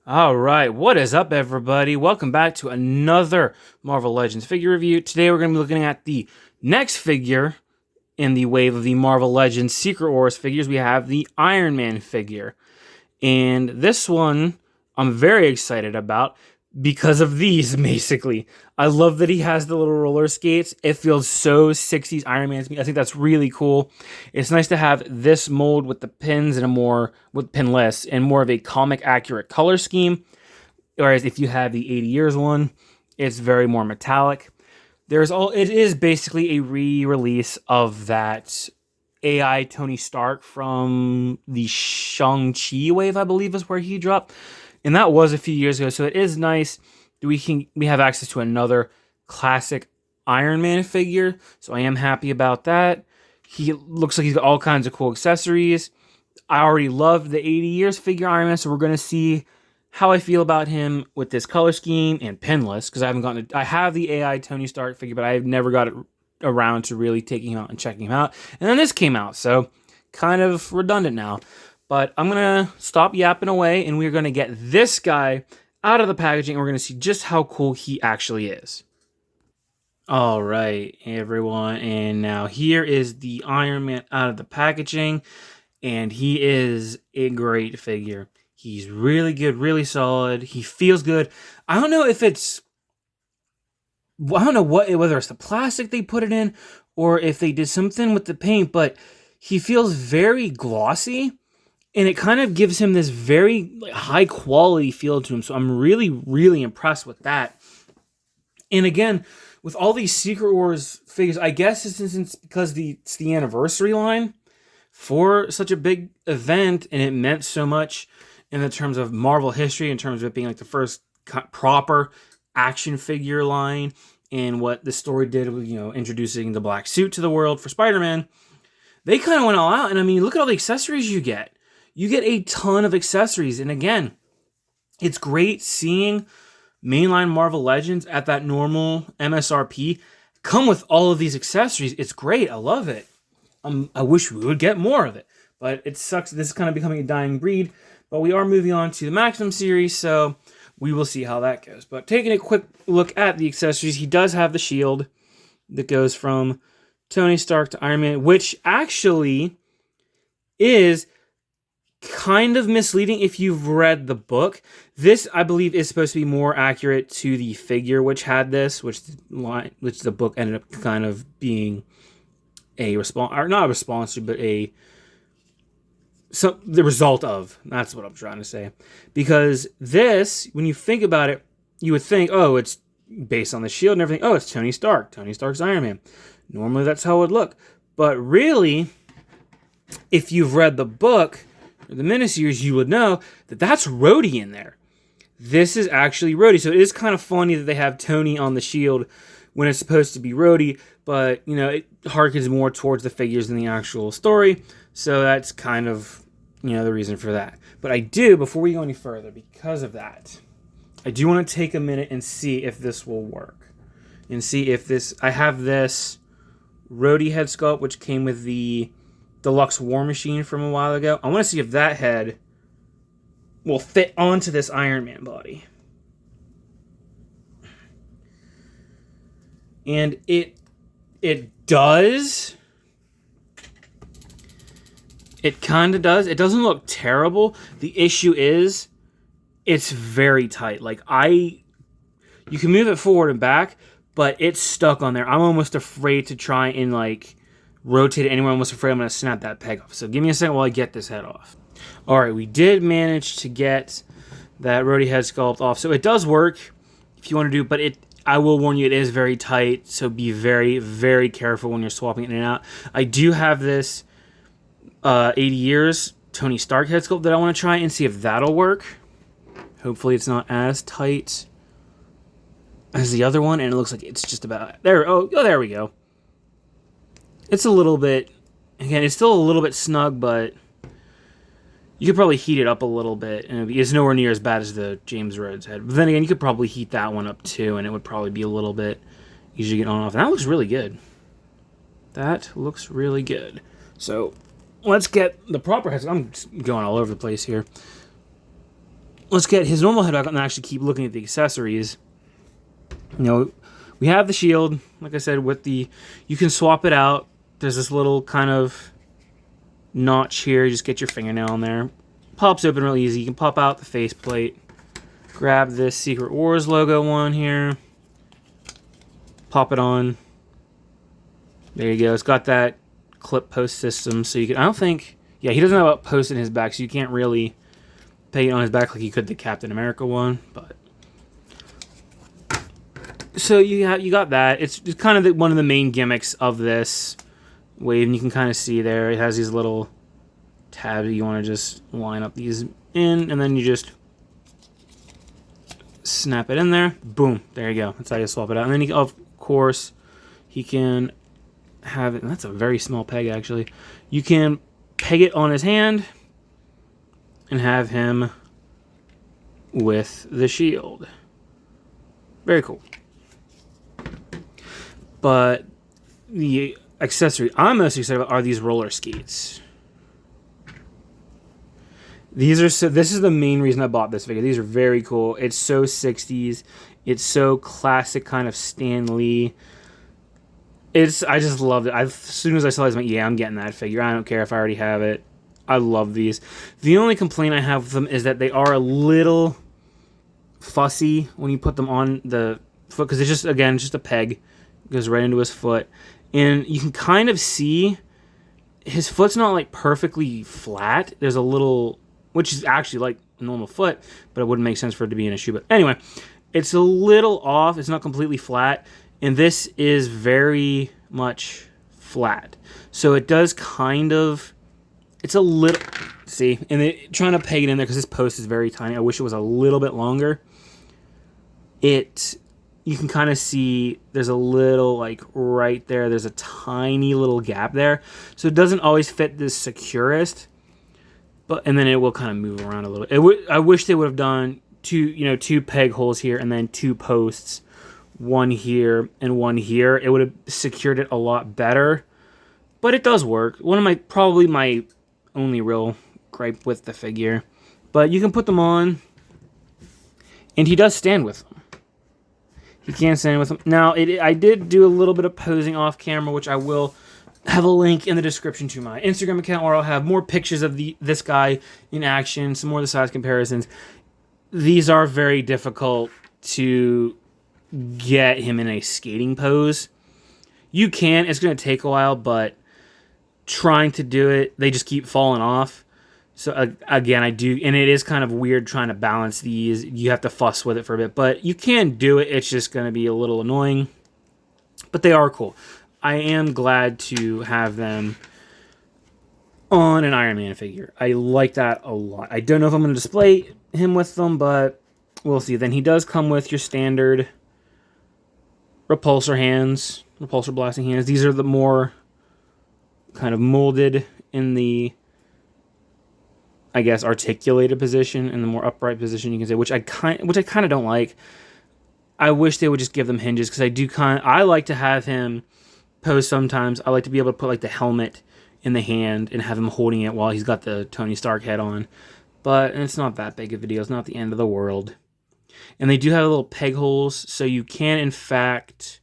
All right, what is up, everybody? Welcome back to another Marvel Legends figure review. Today, we're going to be looking at the next figure in the wave of the Marvel Legends Secret Wars figures. We have the Iron Man figure, and this one I'm very excited about because of these. Basically, I love that he has the little roller skates. It feels so 60s Iron Man to me. I think that's really cool. It's nice to have this mold with the pins and with pinless and more of a comic accurate color scheme. Whereas if you have the 80 years one, it's very more metallic. It is basically a re-release of that AI Tony Stark from the Shang-Chi wave, I believe is where he dropped. And that was a few years ago, so it is nice that we have access to another classic Iron Man figure. So I am happy about that. He looks like he's got all kinds of cool accessories. I already loved the 80 years figure Iron Man, so we're going to see how I feel about him with this color scheme and pinless, because I have the AI Tony Stark figure, but I've never got it around to really taking him out and checking him out. And then this came out, so kind of redundant now. But I'm going to stop yapping away, and we're going to get this guy out of the packaging, and we're going to see just how cool he actually is. All right, everyone, and now here is the Iron Man out of the packaging, and he is a great figure. He's really good, really solid. He feels good. I don't know whether it's the plastic they put it in or if they did something with the paint, but he feels very glossy. And it kind of gives him this very high quality feel to him. So I'm really, really impressed with that. And again, with all these Secret Wars figures, I guess it's because it's the anniversary line for such a big event, and it meant so much in the terms of Marvel history, in terms of it being like the first proper action figure line, and what the story did with, introducing the black suit to the world for Spider-Man. They kind of went all out. And I mean, look at all the accessories you get. You get a ton of accessories. And again, it's great seeing mainline Marvel Legends at that normal MSRP come with all of these accessories. It's great. I love it. I wish we would get more of it. But it sucks. This is kind of becoming a dying breed. But we are moving on to the Maximum series, so we will see how that goes. But taking a quick look at the accessories, he does have the shield that goes from Tony Stark to Iron Man, which actually is kind of misleading if you've read the book. This, I believe, is supposed to be more accurate to the figure which had this, which the book ended up kind of being a response, or not a response to, but the result of. That's what I'm trying to say. Because this, when you think about it, you would think, oh, it's based on the shield and everything. Oh, it's Tony Stark. Tony Stark's Iron Man. Normally, that's how it would look. But really, if you've read the book, or the miniseries, you would know that that's Rhodey in there. This is actually Rhodey. So it is kind of funny that they have Tony on the shield when it's supposed to be Rhodey, but, it harkens more towards the figures than the actual story. So that's kind of, the reason for that. But I do, before we go any further, because of that, I do want to take a minute and see if this will work. And see if I have this Rhodey head sculpt, which came with the Deluxe War Machine from a while ago. I want to see if that head will fit onto this Iron Man body. And it does. It kind of does. It doesn't look terrible. The issue is it's very tight. You can move it forward and back, but it's stuck on there. I'm almost afraid to try and rotate it anywhere. I'm almost afraid I'm going to snap that peg off. So give me a second while I get this head off. All right, we did manage to get that Rhodey head sculpt off. So it does work if you want to do, but I will warn you, it is very tight. So be very, very careful when you're swapping it in and out. I do have this 80 years Tony Stark head sculpt that I want to try and see if that'll work. Hopefully it's not as tight as the other one, and it looks like it's just about there. Oh, there we go. It's a little bit, again, it's still a little bit snug, but you could probably heat it up a little bit, and it's nowhere near as bad as the James Rhodes head. But then again, you could probably heat that one up too, and it would probably be a little bit easier to get on and off. And that looks really good. That looks really good. So let's get the proper heads. I'm going all over the place here. let's get his normal head back and actually keep looking at the accessories. You know, we have the shield, like I said, with the, you can swap it out. There's this little kind of notch here. You just get your fingernail in there. Pops open real easy. You can pop out the faceplate. Grab this Secret Wars logo one here. Pop it on. There you go. It's got that clip post system, so you can, I don't think, yeah, he doesn't have a post in his back, so you can't really peg it on his back like you could the Captain America one, but so you got that. It's kind of one of the main gimmicks of this wave, and you can kind of see there it has these little tabs. You want to just line up these in, and then you just snap it in there. Boom, there you go. That's how you swap it out. And then of course he can have it, and that's a very small peg actually. You can peg it on his hand and have him with the shield. Very cool. But the accessory I'm most excited about are these roller skates. These are this is the main reason I bought this figure. These are very cool. It's so 60s. It's so classic kind of Stan Lee. I just loved it. As soon as I saw it, I was like, yeah, I'm getting that figure. I don't care if I already have it. I love these. The only complaint I have with them is that they are a little fussy when you put them on the foot, because it's just, again, just a peg. It goes right into his foot. And you can kind of see his foot's not like perfectly flat. There's a little, which is actually like a normal foot, but it wouldn't make sense for it to be in a shoe. But anyway, it's a little off. It's not completely flat. And this is very much flat. So it does kind of, it's a little, see, and trying to peg it in there because this post is very tiny. I wish it was a little bit longer. You can kind of see there's a little, like right there, there's a tiny little gap there. So it doesn't always fit the securest, and then it will kind of move around a little. I wish they would have done two peg holes here and then two posts, one here and one here. It would have secured it a lot better, but it does work. Probably my only real gripe with the figure, but you can put them on, and he does stand with them. He can stand with them. Now, I did do a little bit of posing off camera, which I will have a link in the description to my Instagram account, where I'll have more pictures of this guy in action, some more of the size comparisons. These are very difficult to get him in a skating pose. You can. It's going to take a while, but trying to do it, they just keep falling off. So again, I do, and it is kind of weird trying to balance these. You have to fuss with it for a bit, but you can do it. It's just going to be a little annoying, but they are cool. I am glad to have them on an Iron Man figure. I like that a lot. I don't know if I'm going to display him with them, but we'll see. Then he does come with your standard repulsor hands, repulsor blasting hands. These are the more kind of molded in the, I guess, articulated position, and the more upright position, you can say, which I kind of don't like. I wish they would just give them hinges, because I like to have him pose sometimes. I like to be able to put like the helmet in the hand and have him holding it while he's got the Tony Stark head on. But it's not that big of a deal. It's not the end of the world. And they do have little peg holes, so you can, in fact,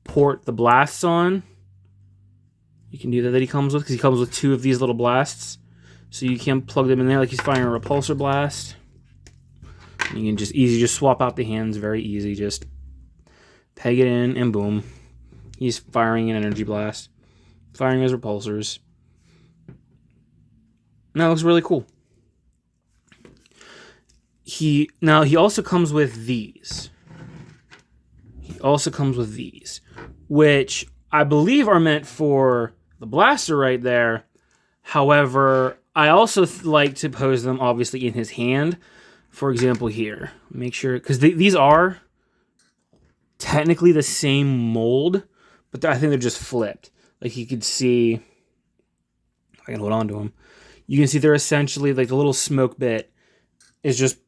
port the blasts on. You can do that he comes with, because he comes with two of these little blasts. So you can plug them in there like he's firing a repulsor blast. And you can just swap out the hands, very easy. Just peg it in, and boom. He's firing an energy blast. Firing his repulsors. And that looks really cool. He also comes with these. Which I believe are meant for the blaster right there. However, I also like to pose them, obviously, in his hand. For example, here. Make sure, because these are technically the same mold, but I think they're just flipped. Like you could see, if I can hold on to them, you can see they're essentially like the little smoke bit is just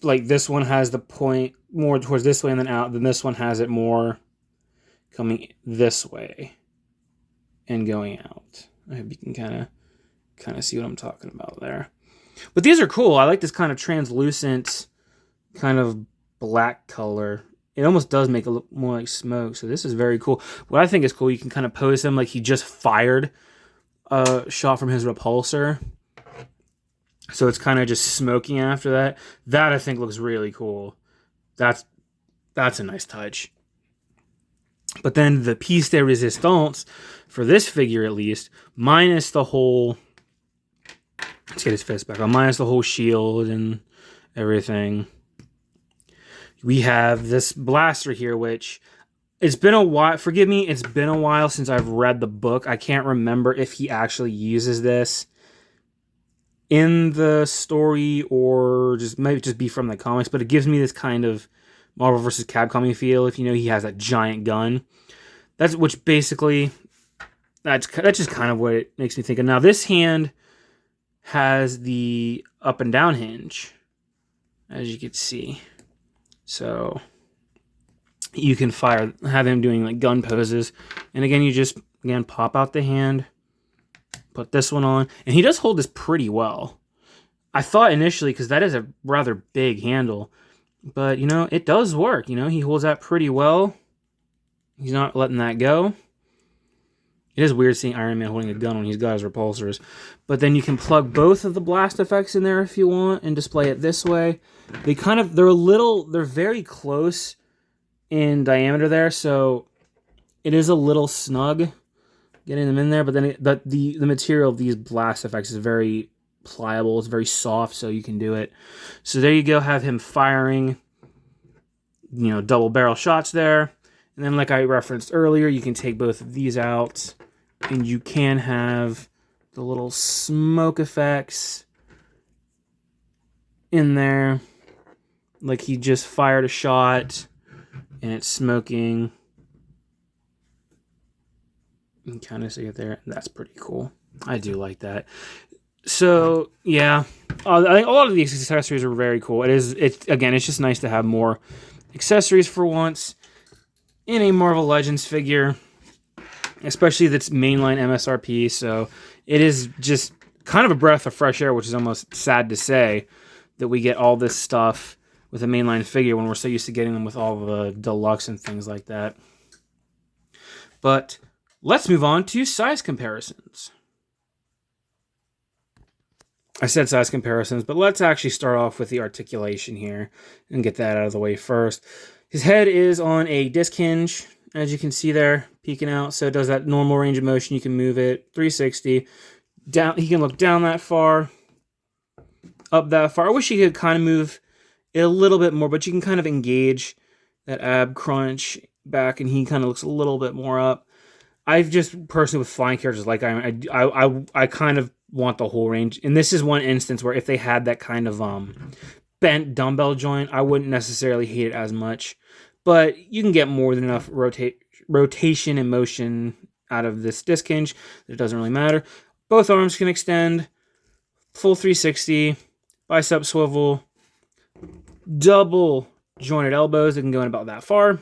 like this one has the point more towards this way and then out. Then this one has it more coming this way and going out. I hope you can kind of see what I'm talking about there. But these are cool. I like this kind of translucent kind of black color. It almost does make it look more like smoke. So this is very cool. What I think is cool, you can kind of pose him like he just fired a shot from his repulsor. So it's kind of just smoking after that. That I think looks really cool. That's a nice touch. But then the piece de resistance, for this figure at least, minus the whole... Let's get his fist back on. Minus the whole shield and everything. We have this blaster here, which... It's been a while. Forgive me, it's been a while since I've read the book. I can't remember if he actually uses this in the story or just maybe just be from the comics, but it gives me this kind of Marvel vs. Capcom feel. If you know, he has that giant gun. That's which basically that's just kind of what it makes me think of. Now this hand has the up and down hinge, as you can see. So you can have him doing like gun poses. And again, you just pop out the hand, put this one on, and he does hold this pretty well. I thought initially, because that is a rather big handle, but you know, it does work. You know, he holds that pretty well. He's not letting that go. It is weird seeing Iron Man holding a gun when he's got his repulsors. But then you can plug both of the blast effects in there if you want and display it this way. They're very close in diameter there, so it is a little snug getting them in there. But then the material of these blast effects is very pliable. It's very soft, so you can do it. So there you go. Have him firing, you know, double barrel shots there. And then, like I referenced earlier, you can take both of these out, and you can have the little smoke effects in there. Like he just fired a shot, and it's smoking. You can kind of see it there. That's pretty cool. I do like that. So, yeah. I think a lot of these accessories are very cool. It's just nice to have more accessories for once in a Marvel Legends figure, especially that's mainline MSRP. So it is just kind of a breath of fresh air, which is almost sad to say that we get all this stuff with a mainline figure when we're so used to getting them with all the deluxe and things like that. But let's move on to size comparisons. I said size comparisons, but let's actually start off with the articulation here and get that out of the way first. His head is on a disc hinge, as you can see there, peeking out. So it does that normal range of motion. You can move it 360. Down, he can look down that far, up that far. I wish he could kind of move it a little bit more, but you can kind of engage that ab crunch back, and he kind of looks a little bit more up. I've just personally with flying characters like I kind of want the whole range. And this is one instance where if they had that kind of bent dumbbell joint, I wouldn't necessarily hate it as much. But you can get more than enough rotation and motion out of this disc hinge that it doesn't really matter. Both arms can extend, full 360, bicep swivel, double jointed elbows that can go in about that far.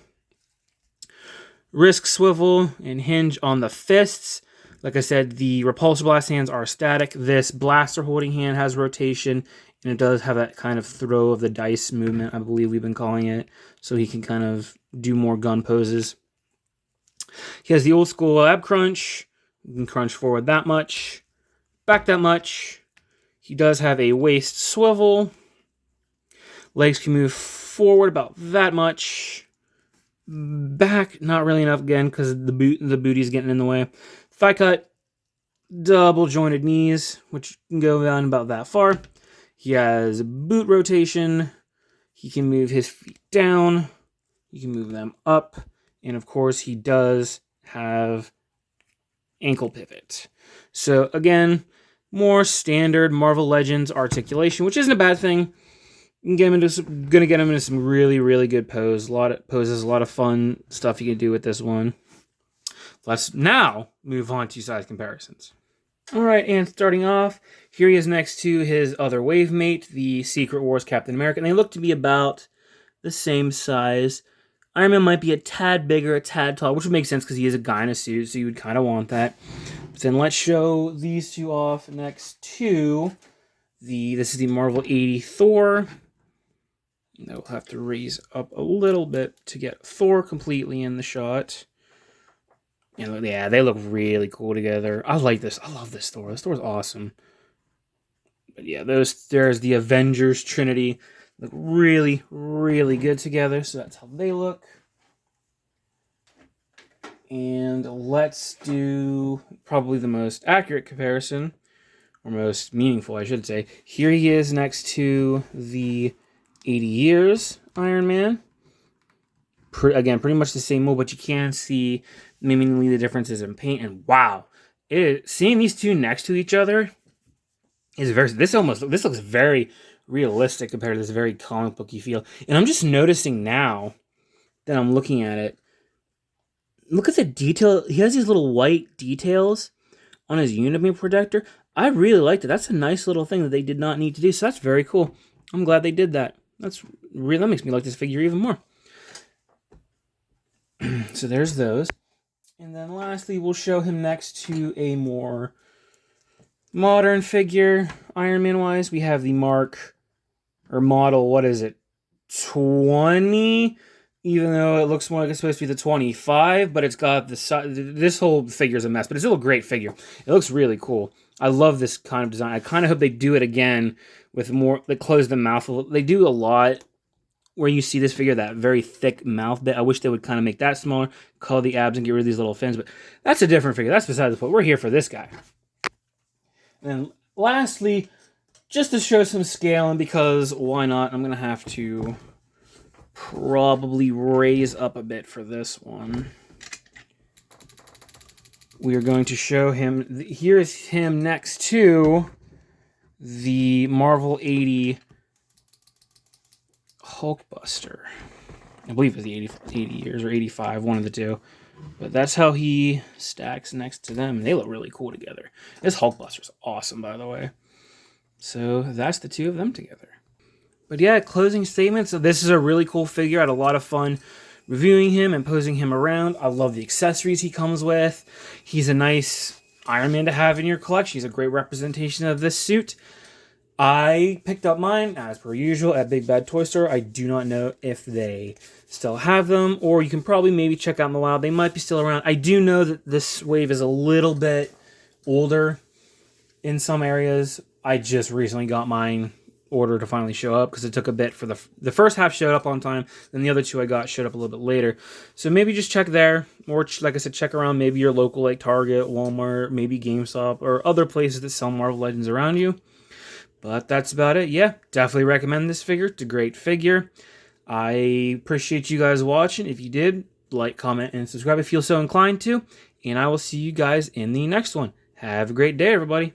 Wrist swivel and hinge on the fists. Like I said, the repulsor blast hands are static. This blaster holding hand has rotation, and it does have that kind of throw of the dice movement, I believe we've been calling it, so he can kind of do more gun poses. He has the old school ab crunch. You can crunch forward that much, back that much. He does have a waist swivel. Legs can move forward about that much. Back, not really enough again because the booty's getting in the way. Thigh cut, double jointed knees, which can go down about that far. He has boot rotation. He can move his feet down. You can move them up. And of course, he does have ankle pivot. So again, more standard Marvel Legends articulation, which isn't a bad thing. You can gonna get him into some really, really good poses. A lot of fun stuff you can do with this one. Let's now move on to size comparisons. All right, and starting off, here he is next to his other wave mate, the Secret Wars Captain America, and they look to be about the same size. Iron Man might be a tad bigger, a tad taller, which would make sense because he is a guy in a suit, so you would kind of want that. But then let's show these two off next to this is the Marvel 80 Thor. We'll have to raise up a little bit to get Thor completely in the shot. And yeah, they look really cool together. I like this. I love this Thor. This Thor's awesome. But yeah, there's the Avengers Trinity. Look really, really good together. So that's how they look. And let's do probably the most accurate comparison, or most meaningful, I should say. Here he is next to the 80 Years Iron Man. Again, pretty much the same mold, but you can see mainly the differences in paint. And wow, seeing these two next to each other is this looks very realistic compared to this very comic booky feel. And I'm just noticing now that I'm looking at it. Look at the detail. He has these little white details on his Unibeam protector. I really liked it. That's a nice little thing that they did not need to do. So that's very cool. I'm glad they did that. That makes me like this figure even more. So there's those. And then lastly, we'll show him next to a more modern figure, Iron Man wise. We have the model, what is it? 20? Even though it looks more like it's supposed to be the 25, but it's got this whole figure is a mess, but it's still a great figure. It looks really cool. I love this kind of design. I kind of hope they do it again with more, they close the mouth. They do a lot where you see this figure, that very thick mouth bit. I wish they would kind of make that smaller, color the abs and get rid of these little fins, but that's a different figure. That's beside the point. We're here for this guy. And then lastly, just to show some scale, and because why not, I'm going to have to probably raise up a bit for this one. We are going to show him, here's him next to the Marvel 80 Hulkbuster. I believe it's the 80 years or 85, one of the two. But that's how he stacks next to them. They look really cool together. This Hulkbuster's awesome, by the way. So that's the two of them together. But yeah, closing statements. So this is a really cool figure. I had a lot of fun reviewing him and posing him around. I love the accessories he comes with. He's a nice Iron Man to have in your collection. He's a great representation of this suit. I picked up mine, as per usual, at Big Bad Toy Store. I do not know if they still have them, or you can probably maybe check out in the wild. They might be still around. I do know that this wave is a little bit older in some areas. I just recently got mine order to finally show up because it took a bit for the first half showed up on time, then the other two I got showed up a little bit later. So maybe just check there, or like I said, check around maybe your local like Target, Walmart, maybe GameStop, or other places that sell Marvel Legends around you. But that's about it. Yeah, definitely recommend this figure. It's a great figure. I appreciate you guys watching. If you did, like, comment, and subscribe if you feel so inclined to. And I will see you guys in the next one. Have a great day, everybody.